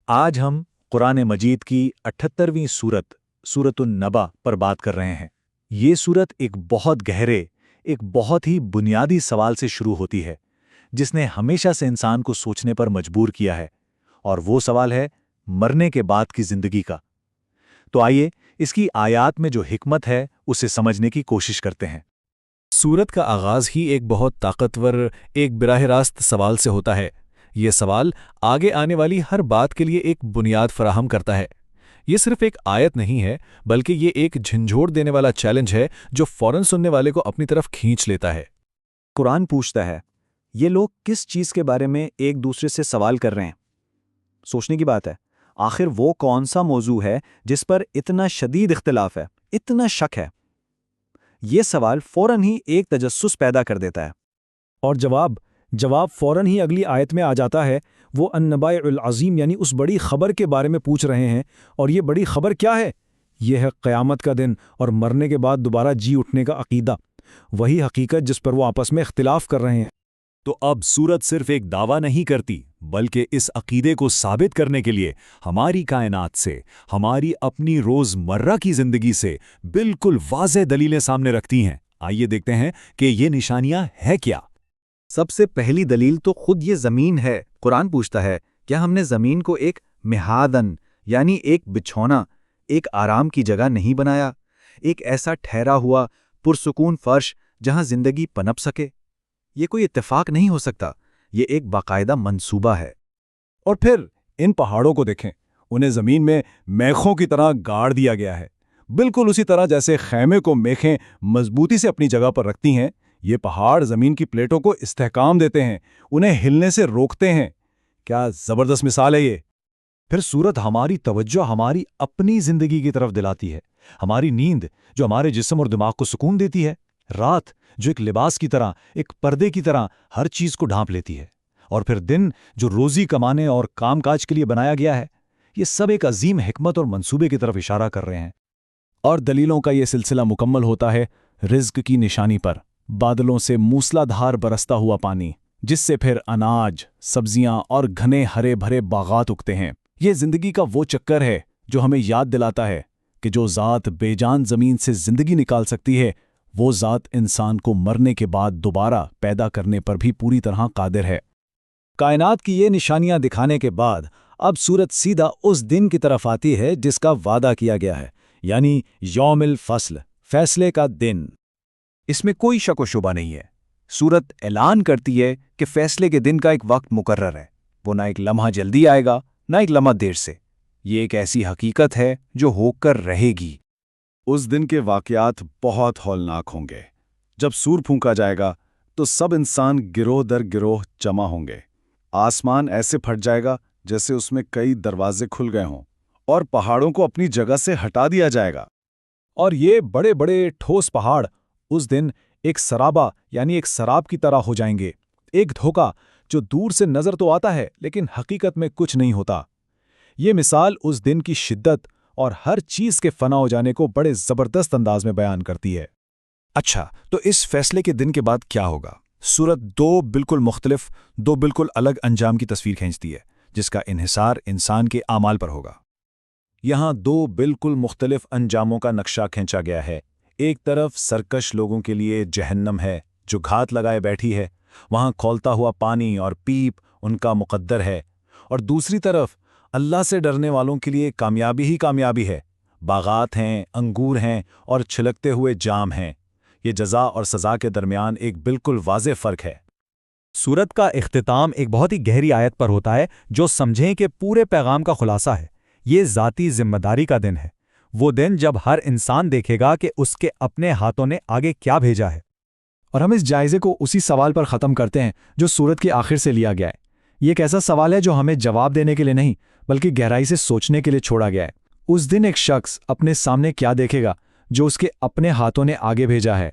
आज हम कुरान मजीद की 78वीं सूरत सूरतुन-नबा पर बात कर रहे हैं। ये सूरत एक बहुत गहरे, एक बहुत ही बुनियादी सवाल से शुरू होती है, जिसने हमेशा से इंसान को सोचने पर मजबूर किया है, और वो सवाल है मरने के बाद की जिंदगी का। तो आइए इसकी आयात में जो हिकमत है उसे समझने की कोशिश करते हैं। सूरत का आगाज ही एक बहुत ताकतवर, एक बिराह रास्त सवाल से होता है। ये सवाल आगे आने वाली हर बात के लिए एक बुनियाद फराहम करता है। ये सिर्फ एक आयत नहीं है, बल्कि ये एक झंझोड़ देने वाला चैलेंज है जो फौरन सुनने वाले को अपनी तरफ खींच लेता है। कुरान पूछता है, ये लोग किस चीज़ के बारे में एक दूसरे से सवाल कर रहे हैं? सोचने की बात है। आखिर वो कौन सा मौजू है जिस पर इतना शदीद इख्तिलाफ है, इतना शक है? ये सवाल फौरन ही एक तजस्सुस पैदा कर देता है। और जवाब फौरन ही अगली आयत में आ जाता है। वो अन्नबाउल अज़ीम यानी उस बड़ी खबर के बारे में पूछ रहे हैं। और ये बड़ी खबर क्या है? ये है क़यामत का दिन और मरने के बाद दोबारा जी उठने का अक़ीदा, वही हकीकत जिस पर वो आपस में इख्तिलाफ कर रहे हैं। तो अब सूरत सिर्फ एक दावा नहीं करती, बल्कि इस अकीदे को साबित करने के लिए हमारी कायनात से, हमारी अपनी रोज़मर्रा की ज़िंदगी से बिल्कुल वाज़ेह दलीलें सामने रखती हैं। आइए देखते हैं कि ये निशानियां हैं क्या। सबसे पहली दलील तो खुद ये ज़मीन है। कुरान पूछता है, क्या हमने ज़मीन को एक मिहादन यानी एक बिछौना, एक आराम की जगह नहीं बनाया? एक ऐसा ठहरा हुआ पुरसुकून फर्श जहां जिंदगी पनप सके? ये कोई इत्तेफाक नहीं हो सकता, ये एक बाकायदा मंसूबा है। और फिर इन पहाड़ों को देखें, उन्हें ज़मीन में मेखों की तरह गाड़ दिया गया है, बिल्कुल उसी तरह जैसे खैमे को मेखें मजबूती से अपनी जगह पर रखती हैं। ये पहाड़ ज़मीन की प्लेटों को इस्तेहकाम देते हैं, उन्हें हिलने से रोकते हैं। क्या ज़बरदस्त मिसाल है ये। फिर सूरत हमारी तवज्जो हमारी अपनी जिंदगी की तरफ दिलाती है। हमारी नींद जो हमारे जिस्म और दिमाग को सुकून देती है, रात जो एक लिबास की तरह, एक पर्दे की तरह हर चीज को ढांप लेती है, और फिर दिन जो रोजी कमाने और कामकाज के लिए बनाया गया है। ये सब एक अजीम हिकमत और मंसूबे की तरफ इशारा कर रहे हैं। और दलीलों का ये सिलसिला मुकम्मल होता है रिज़्क की निशानी पर। बादलों से मूसलाधार बरसता हुआ पानी, जिससे फिर अनाज, सब्जियां और घने हरे भरे बागात उगते हैं। ये जिंदगी का वो चक्कर है जो हमें याद दिलाता है कि जो ज़ात बेजान ज़मीन से जिंदगी निकाल सकती है, वो ज़ात इंसान को मरने के बाद दोबारा पैदा करने पर भी पूरी तरह कादिर है। कायनात की ये निशानियां दिखाने के बाद अब सूरत सीधा उस दिन की तरफ आती है जिसका वादा किया गया है, यानी यौमिल फ़स्ल, फैसले का दिन। इसमें कोई शक व शुबा नहीं है। सूरत ऐलान करती है कि फैसले के दिन का एक वक्त मुकर्रर है। वो ना एक लम्हा जल्दी आएगा, ना एक लम्हा देर से। ये एक ऐसी हकीकत है जो होकर रहेगी। उस दिन के वाक़यात बहुत हौलनाक होंगे। जब सूर फूंका जाएगा तो सब इंसान गिरोह दर गिरोह जमा होंगे। आसमान ऐसे फट जाएगा जैसे उसमें कई दरवाजे खुल गए हों, और पहाड़ों को अपनी जगह से हटा दिया जाएगा। और ये बड़े बड़े ठोस पहाड़ उस दिन एक सराबा यानी एक सराब की तरह हो जाएंगे। एक धोखा जो दूर से नजर तो आता है लेकिन हकीकत में कुछ नहीं होता। ये मिसाल उस दिन की शिद्दत और हर चीज के फना हो जाने को बड़े जबरदस्त अंदाज में बयान करती है। अच्छा, तो इस फैसले के दिन के बाद क्या होगा? सूरत दो बिल्कुल मुख्तलिफ, दो बिल्कुल अलग अंजाम की तस्वीर खींचती है, जिसका इन्हिसार इंसान के आमाल पर होगा। यहां दो बिल्कुल मुख्तलिफ अंजामों का नक्शा खींचा गया है। एक तरफ सरकश लोगों के लिए जहन्नम है जो घात लगाए बैठी है, वहां खौलता हुआ पानी और पीप उनका मुकद्दर है, और दूसरी तरफ अल्लाह से डरने वालों के लिए कामयाबी ही कामयाबी है। बागात हैं, अंगूर हैं और छिलकते हुए जाम हैं। ये जज़ा और सज़ा के दरमियान एक बिल्कुल वाज़ेह फ़र्क है। सूरत का इख्तिताम एक बहुत ही गहरी आयत पर होता है जो समझें कि पूरे पैगाम का खुलासा है। ये ज़ाती जिम्मेदारी का दिन है, वो दिन जब हर इंसान देखेगा कि उसके अपने हाथों ने आगे क्या भेजा है। और हम इस जायजे को उसी सवाल पर ख़त्म करते हैं जो सूरत के आखिर से लिया गया है। ये एक ऐसा सवाल है जो हमें जवाब देने के लिए नहीं, बल्कि गहराई से सोचने के लिए छोड़ा गया है। उस दिन एक शख्स अपने सामने क्या देखेगा जो उसके अपने हाथों ने आगे भेजा है।